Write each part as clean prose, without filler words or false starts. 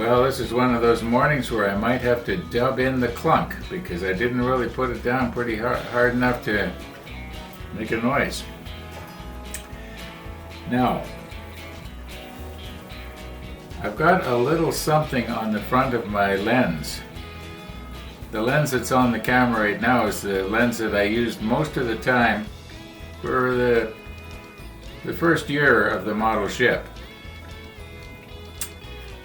Well, this is one of those mornings where I might have to dub in the clunk because I didn't really put it down pretty hard enough to make a noise. Now, I've got a little something on the front of my lens. The lens that's on the camera right now is the lens that I used most of the time for the first year of the model ship.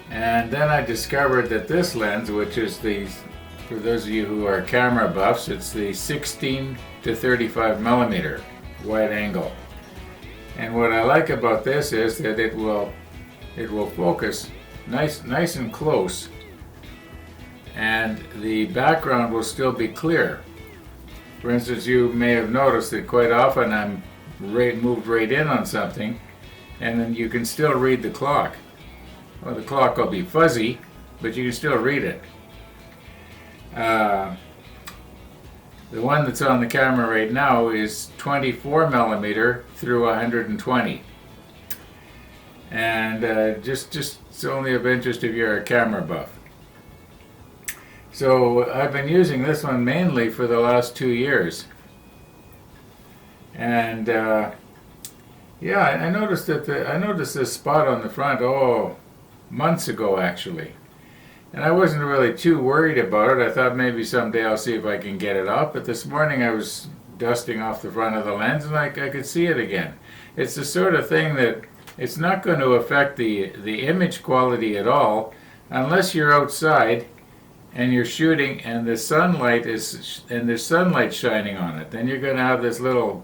And then I discovered that this lens, which is for those of you who are camera buffs, it's the 16 to 35 millimeter wide angle. And what I like about this is that it will focus nice and close, and the background will still be clear. For instance, you may have noticed that quite often I'm moved right in on something, and then you can still read the clock. Well, the clock will be fuzzy, but you can still read it. The one that's on the camera right now is 24 millimeter through 120. And just it's only of interest if you're a camera buff. So I've been using this one mainly for the last 2 years. And yeah, I noticed this spot on the front, months ago actually, and I wasn't really too worried about it. I thought maybe someday I'll see if I can get it off, but this morning I was dusting off the front of the lens and I could see it again. It's the sort of thing that it's not going to affect the image quality at all unless you're outside and you're shooting and there's sunlight shining on it. Then you're going to have this little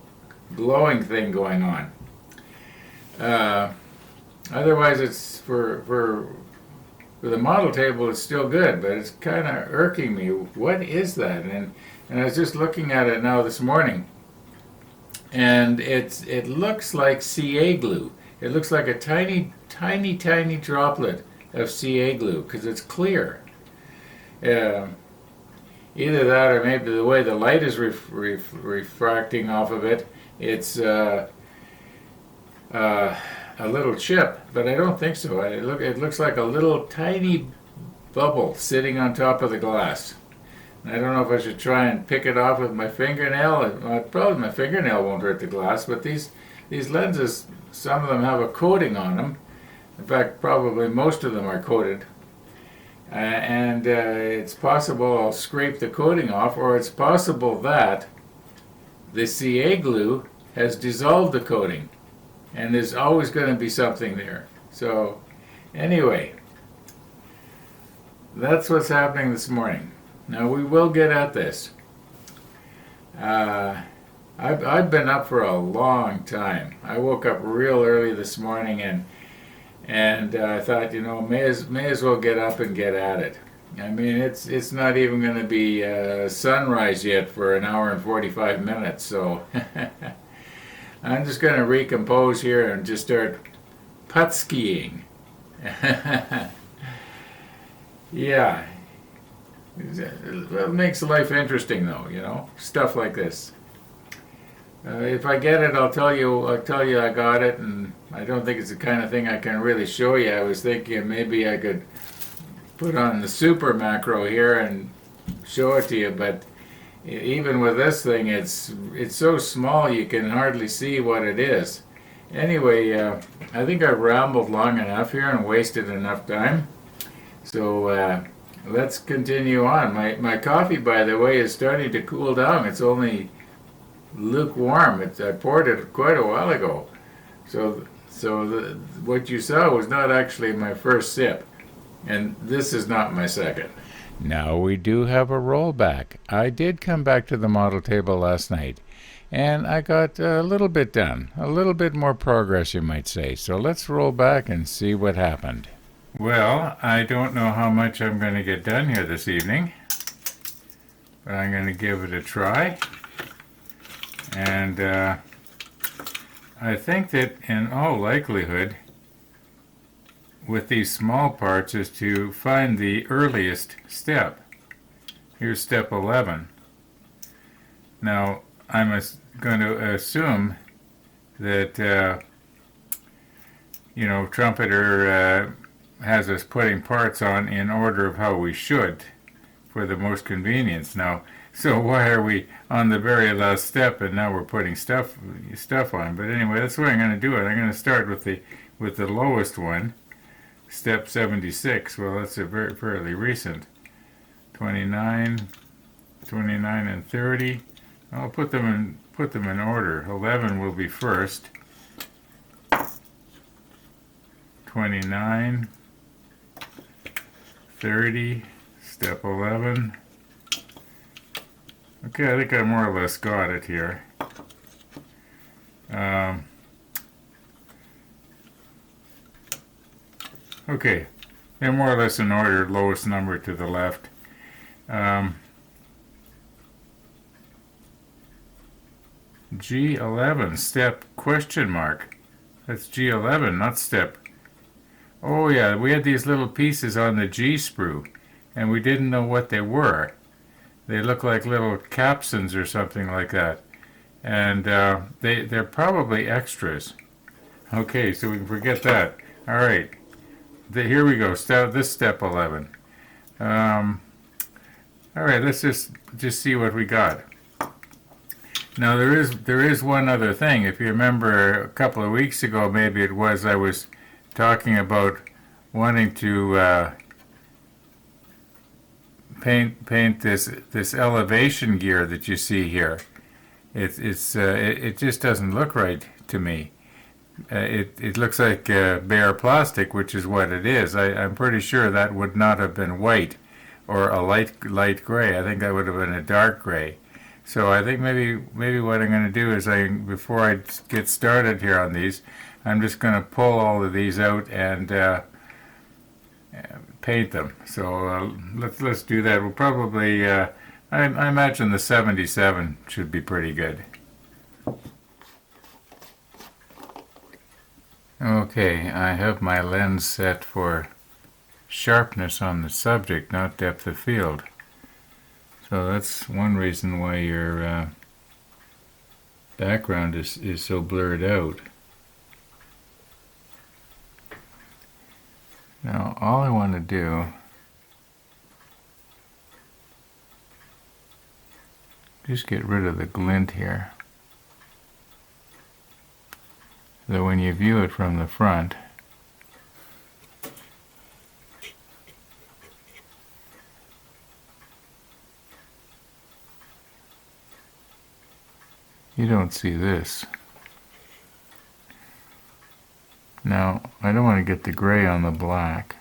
glowing thing going on. Otherwise, it's for the model table, it's still good, but it's kind of irking me. What is that? And I was just looking at it now this morning, and it looks like CA glue. It looks like a tiny droplet of CA glue because it's clear. Either that, or maybe the way the light is refracting off of it, it's a little chip, but I don't think so. It looks like a little tiny bubble sitting on top of the glass. And I don't know if I should try and pick it off with my fingernail. Probably my fingernail won't hurt the glass, but these lenses, some of them have a coating on them. In fact, probably most of them are coated. And it's possible I'll scrape the coating off, or it's possible that the CA glue has dissolved the coating. And there's always going to be something there. So, anyway, that's what's happening this morning. Now, we will get at this. I've been up for a long time. I woke up real early this morning, and I thought, may as well get up and get at it. I mean, it's not even going to be sunrise yet for an hour and 45 minutes, so... I'm just going to recompose here and just start putt skiing. Yeah. It makes life interesting though, stuff like this. If I get it, I'll tell you I got it, and I don't think it's the kind of thing I can really show you. I was thinking maybe I could put on the super macro here and show it to you, but even with this thing, it's so small you can hardly see what it is. Anyway, I think I've rambled long enough here and wasted enough time. So let's continue on. My coffee, by the way, is starting to cool down. It's only lukewarm. I poured it quite a while ago. So what you saw was not actually my first sip. And this is not my second. Now we do have a rollback. I did come back to the model table last night, and I got a little bit done, a little bit more progress, you might say. So let's roll back and see what happened. Well, I don't know how much I'm going to get done here this evening, but I'm going to give it a try. And I think that in all likelihood, with these small parts, is to find the earliest step. Here's step 11. Now, I'm going to assume that, Trumpeter has us putting parts on in order of how we should for the most convenience. Now, so why are we on the very last step and now we're putting stuff on? But anyway, that's the way I'm going to do it. I'm going to start with the lowest one, step 76. Well, that's a fairly recent. 29, 29 and 30. I'll put them in order. 11 will be first. 29, 30, step 11. Okay, I think I more or less got it here. Okay, they're more or less in order, lowest number to the left. G11, step question mark. That's G11, not step. Oh yeah, we had these little pieces on the G sprue, and we didn't know what they were. They look like little capstans or something like that. And they're probably extras. Okay, so we can forget that. All right, here we go. This step 11. All right, let's just see what we got. Now there is one other thing. If you remember a couple of weeks ago, maybe it was, I was talking about wanting to paint this elevation gear that you see here. It just doesn't look right to me. It looks like bare plastic, which is what it is. I'm pretty sure that would not have been white or a light gray. I think that would have been a dark gray. So I think maybe what I'm going to do is before I get started here on these, I'm just going to pull all of these out and paint them. So let's do that. We'll probably I imagine the 77 should be pretty good. Okay, I have my lens set for sharpness on the subject, not depth of field. So that's one reason why your background is so blurred out. Now all I want to do just get rid of the glint here. So when you view it from the front, you don't see this. Now, I don't want to get the gray on the black.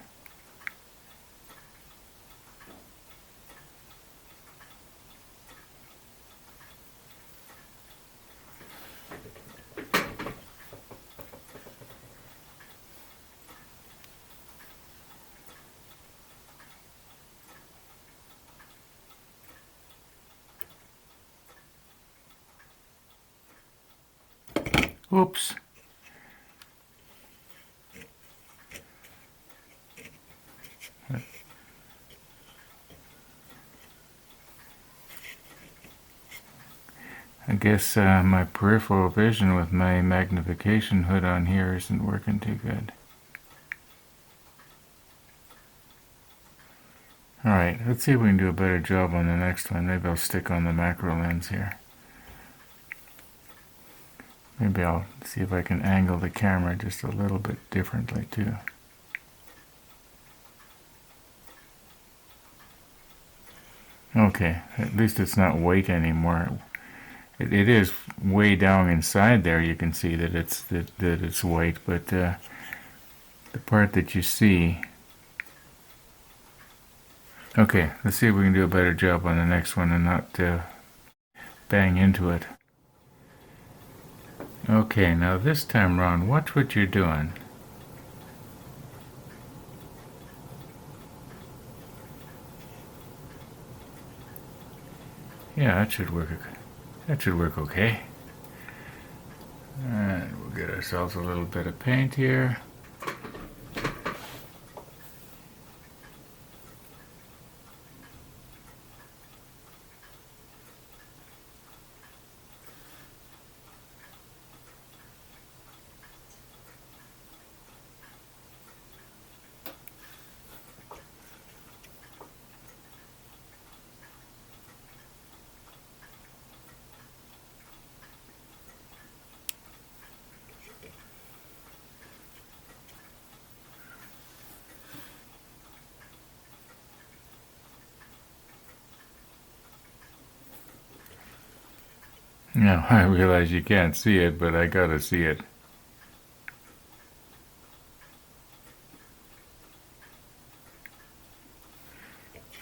Oops. I guess my peripheral vision with my magnification hood on here isn't working too good. Alright, let's see if we can do a better job on the next one. Maybe I'll stick on the macro lens here. Maybe I'll see if I can angle the camera just a little bit differently too. Okay, at least it's not white anymore. It is way down inside there. You can see that it's white, but the part that you see. Okay, let's see if we can do a better job on the next one and not bang into it. Okay, now this time around, watch what you're doing. Yeah, that should work. That should work okay. And we'll get ourselves a little bit of paint here. Now, I realize you can't see it, but I gotta see it.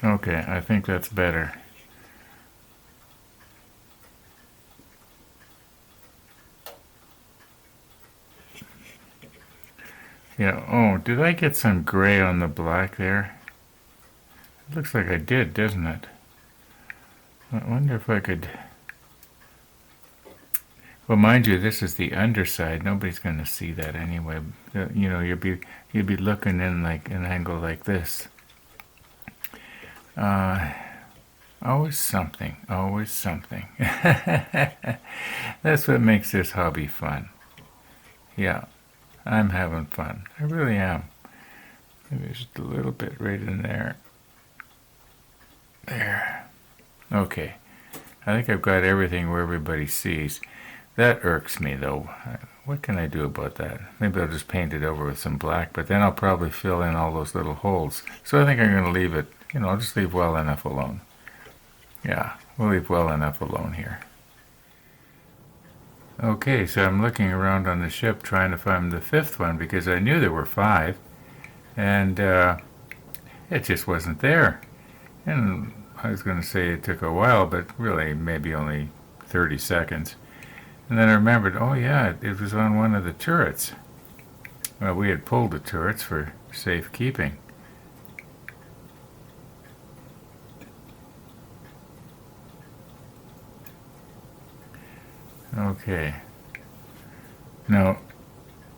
Okay, I think that's better. Yeah, oh, did I get some gray on the black there? It looks like I did, doesn't it? I wonder if I could... Well, mind you, this is the underside. Nobody's going to see that anyway. You know, you'd be looking in like an angle like this. Always something. Always something. That's what makes this hobby fun. Yeah, I'm having fun. I really am. Maybe just a little bit right in there. There. Okay. I think I've got everything where everybody sees. That irks me, though. What can I do about that? Maybe I'll just paint it over with some black, but then I'll probably fill in all those little holes. So I think I'm going to leave it, you know, I'll just leave well enough alone. Yeah, we'll leave well enough alone here. Okay, so I'm looking around on the ship trying to find the fifth one because I knew there were 5, and it just wasn't there. And I was going to say it took a while, but really maybe only 30 seconds. And then I remembered, oh yeah, it was on one of the turrets. Well, we had pulled the turrets for safekeeping. Okay. Now,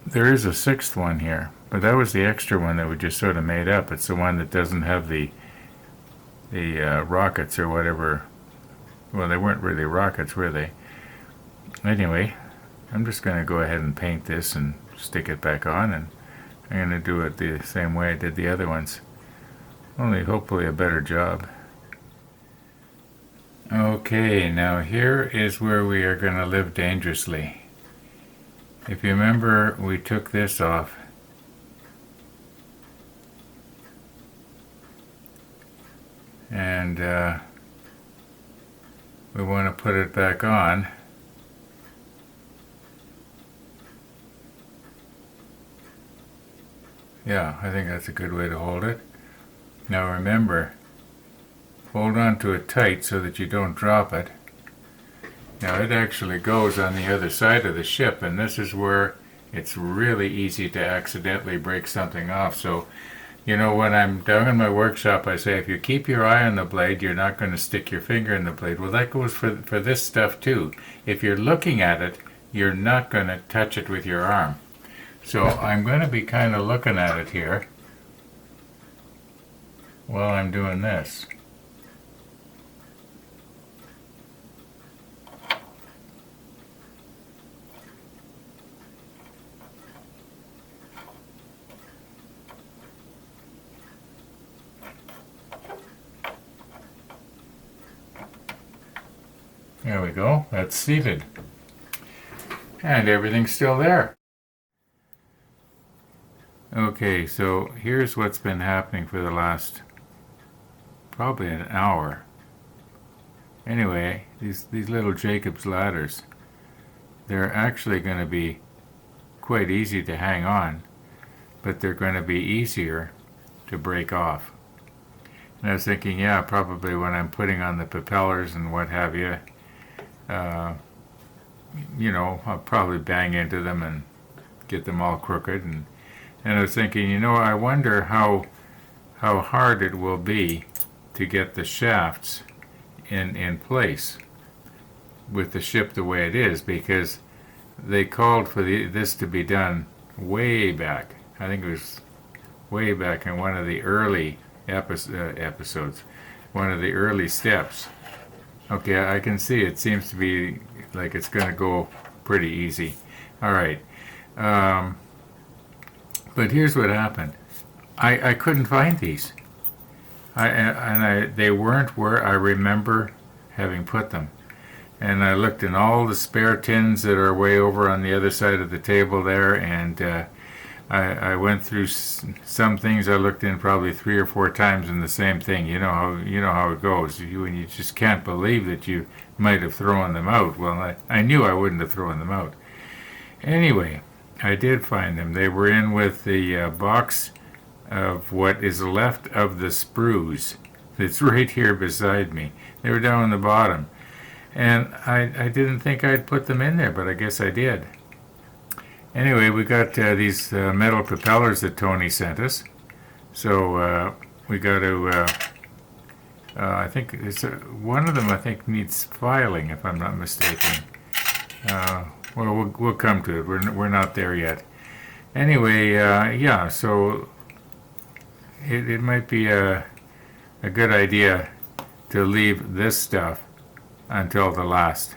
there is a 6th one here, but that was the extra one that we just sort of made up. It's the one that doesn't have the rockets or whatever. Well, they weren't really rockets, were they? Anyway, I'm just going to go ahead and paint this and stick it back on, and I'm going to do it the same way I did the other ones. Only hopefully a better job. Okay, now here is where we are going to live dangerously. If you remember, we took this off. And we want to put it back on. Yeah, I think that's a good way to hold it. Now remember, hold on to it tight so that you don't drop it. Now it actually goes on the other side of the ship, and this is where it's really easy to accidentally break something off. So, you know, when I'm down in my workshop, I say if you keep your eye on the blade, you're not going to stick your finger in the blade. Well, that goes for this stuff too. If you're looking at it, you're not going to touch it with your arm. So I'm going to be kind of looking at it here while I'm doing this. There we go, that's seated. And everything's still there. Okay, so here's what's been happening for the last probably an hour. Anyway, these little Jacob's ladders, they're actually going to be quite easy to hang on, but they're going to be easier to break off. And I was thinking, yeah, probably when I'm putting on the propellers and what have you, you know, I'll probably bang into them and get them all crooked. And I was thinking, you know, I wonder how hard it will be to get the shafts in place with the ship the way it is, because they called for this to be done way back. I think it was way back in one of the early episodes, one of the early steps. Okay, I can see it seems to be like it's going to go pretty easy. All right. But here's what happened. I couldn't find these. They weren't where I remember having put them. And I looked in all the spare tins that are way over on the other side of the table there, and I went through some things I looked in probably 3 or 4 times in the same thing. You know how it goes. When you just can't believe that you might have thrown them out. Well, I knew I wouldn't have thrown them out. Anyway, I did find them. They were in with the box of what is left of the sprues. It's right here beside me. They were down on the bottom. And I didn't think I'd put them in there, but I guess I did. Anyway, we got these metal propellers that Tony sent us. So we got to, I think it's one of them I think needs filing, if I'm not mistaken. Well, we'll come to it. We're not there yet. Anyway, yeah, so it might be a good idea to leave this stuff until the last.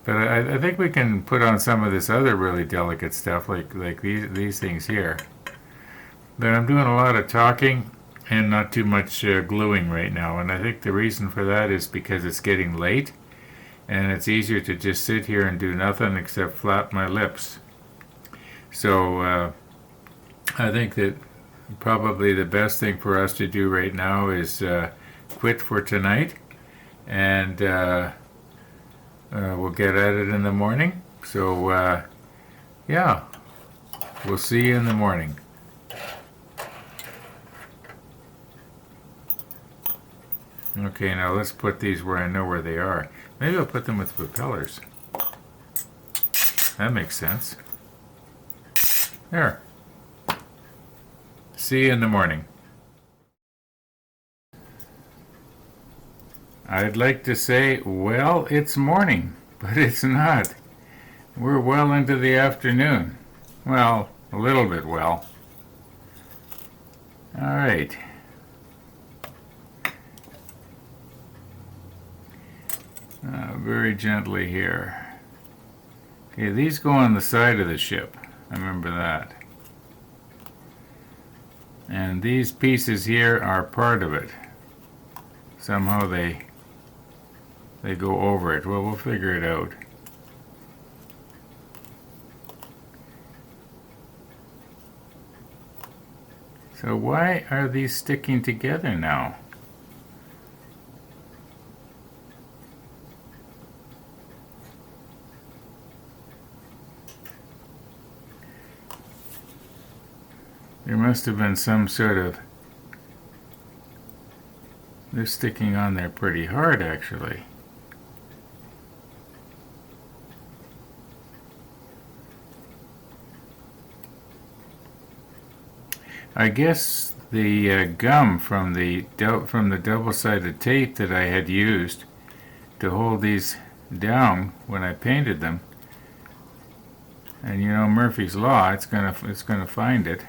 But I think we can put on some of this other really delicate stuff, like these things here. But I'm doing a lot of talking and not too much gluing right now, and I think the reason for that is because it's getting late, and it's easier to just sit here and do nothing except flap my lips. So I think that probably the best thing for us to do right now is quit for tonight, and we'll get at it in the morning. So, yeah, we'll see you in the morning. Okay, now let's put these where I know where they are. Maybe I'll put them with propellers. That makes sense. There. See you in the morning. I'd like to say, well, it's morning, but it's not. We're well into the afternoon. Well, a little bit well. All right. Very gently here. Okay, these go on the side of the ship. I remember that. And these pieces here are part of it. Somehow they go over it. Well, we'll figure it out. So why are these sticking together now? There must have been some sort of... They're sticking on there pretty hard, actually. I guess the gum from the double-sided tape that I had used to hold these down when I painted them, and you know Murphy's Law, it's gonna find it.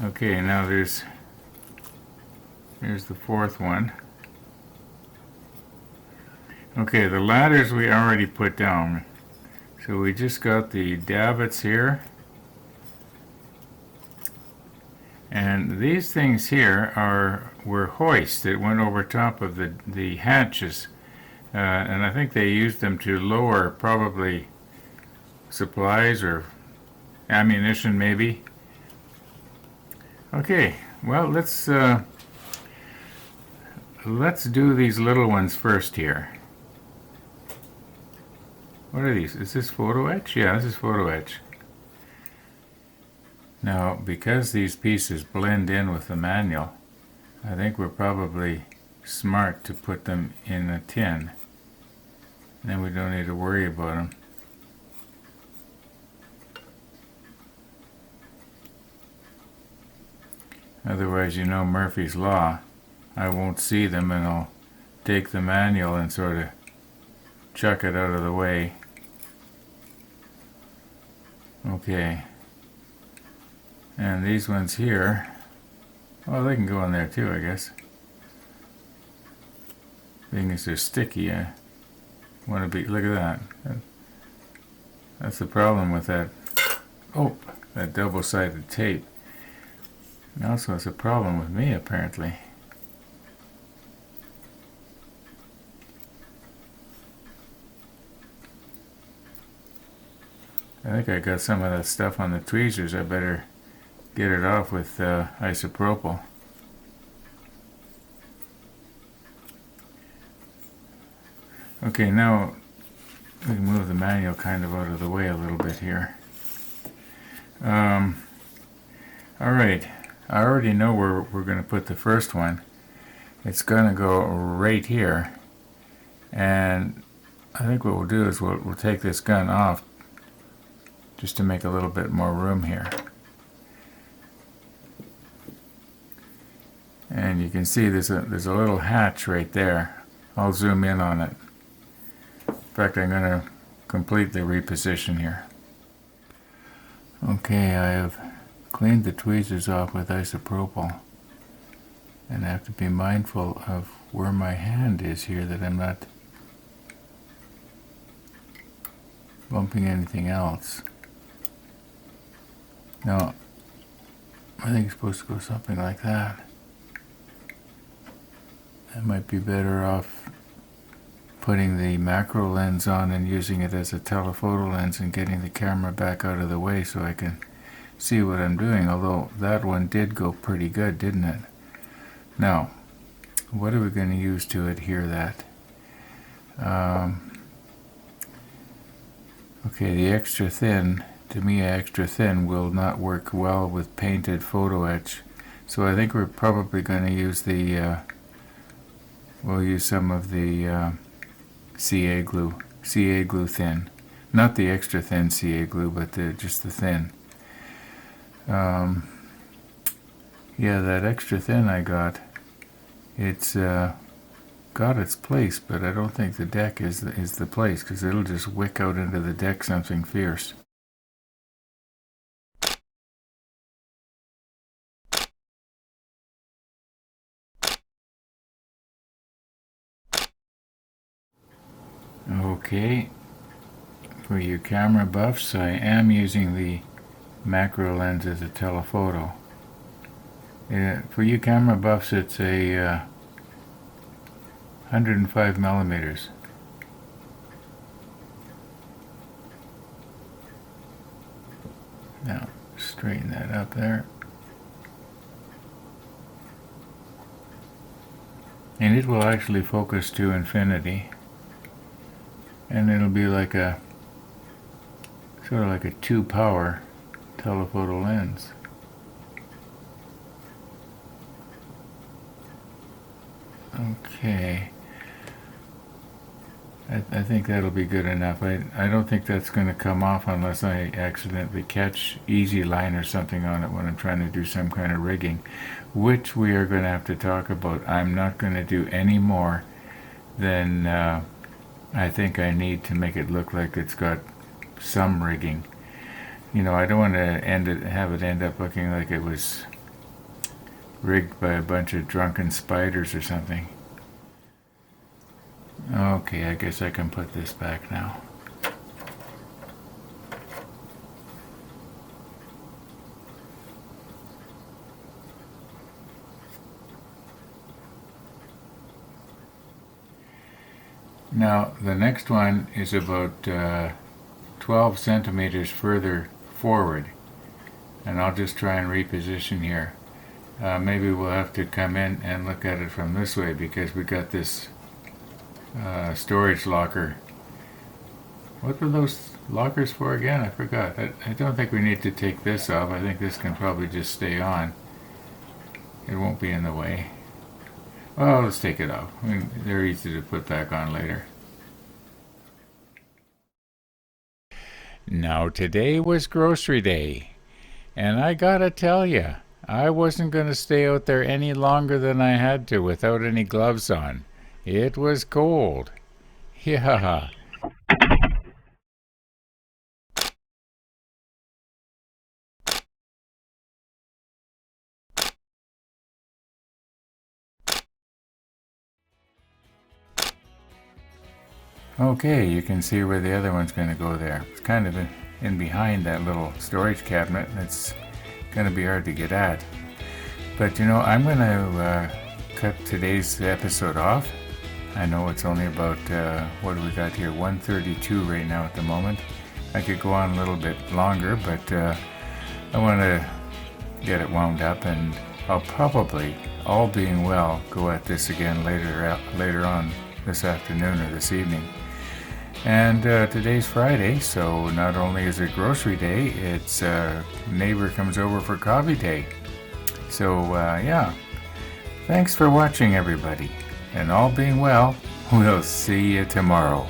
Okay, now here's the fourth one. Okay, the ladders we already put down, so we just got the davits here. And these things here were hoists that went over top of the hatches, and I think they used them to lower probably supplies or ammunition maybe. Okay, well let's do these little ones first here. What are these? Is this photo etch? Yeah, this is photo etch. Now, because these pieces blend in with the manual, I think we're probably smart to put them in a tin. Then we don't need to worry about them. Otherwise, you know Murphy's Law. I won't see them and I'll take the manual and sort of chuck it out of the way. Okay. And these ones here, well, they can go in there too, I guess. Being as they're sticky, I want to be, look at that. That's the problem with that, oh, that double-sided tape. And also it's a problem with me, apparently. I think I got some of that stuff on the tweezers. I better get it off with isopropyl. Okay, now we can move the manual kind of out of the way a little bit here. Alright, I already know where we're going to put the first one. It's going to go right here, and I think what we'll do is we'll take this gun off just to make a little bit more room here. And you can see there's a little hatch right there. I'll zoom in on it. In fact, I'm going to completely reposition here. Okay, I have cleaned the tweezers off with isopropyl, and I have to be mindful of where my hand is here, that I'm not bumping anything else. Now, I think it's supposed to go something like that. I might be better off putting the macro lens on and using it as a telephoto lens and getting the camera back out of the way so I can see what I'm doing, although that one did go pretty good, didn't it? Now, what are we going to use to adhere that? Okay, the extra thin, to me extra thin will not work well with painted photo etch, so I think we're probably going to use the we'll use some of the CA glue thin, not the extra thin CA glue, but just the thin. Yeah, that extra thin I got, it's got its place, but I don't think the deck is the place, because it'll just wick out into the deck something fierce. Okay, for you camera buffs, I am using the macro lens as a telephoto. For you camera buffs, it's a 105 millimeters. Now, straighten that up there. And it will actually focus to infinity. And it'll be like a sort of like a 2-power telephoto lens. Okay, I think that'll be good enough. I don't think that's going to come off unless I accidentally catch easy line or something on it when I'm trying to do some kind of rigging, which we are going to have to talk about. I'm not going to do any more than I think I need to make it look like it's got some rigging. You know, I don't want to have it end up looking like it was rigged by a bunch of drunken spiders or something. Okay, I guess I can put this back now. Now, the next one is about 12 centimeters further forward, and I'll just try and reposition here. Maybe we'll have to come in and look at it from this way, because we got this storage locker. What were those lockers for again? I forgot. I don't think we need to take this off. I think this can probably just stay on. It won't be in the way. Well, let's take it off. I mean, they're easy to put back on later. Now, today was grocery day, and I gotta tell ya, I wasn't gonna stay out there any longer than I had to without any gloves on. It was cold. Yeah. Okay, you can see where the other one's going to go there. It's kind of in behind that little storage cabinet. It's going to be hard to get at. But you know, I'm going to cut today's episode off. I know it's only about, what do we got here, 1:32 right now at the moment. I could go on a little bit longer, but I want to get it wound up, and I'll probably, all being well, go at this again later on this afternoon or this evening. And today's Friday, so not only is it grocery day, it's neighbor comes over for coffee day. So yeah, thanks for watching, everybody, and all being well, we'll see you tomorrow.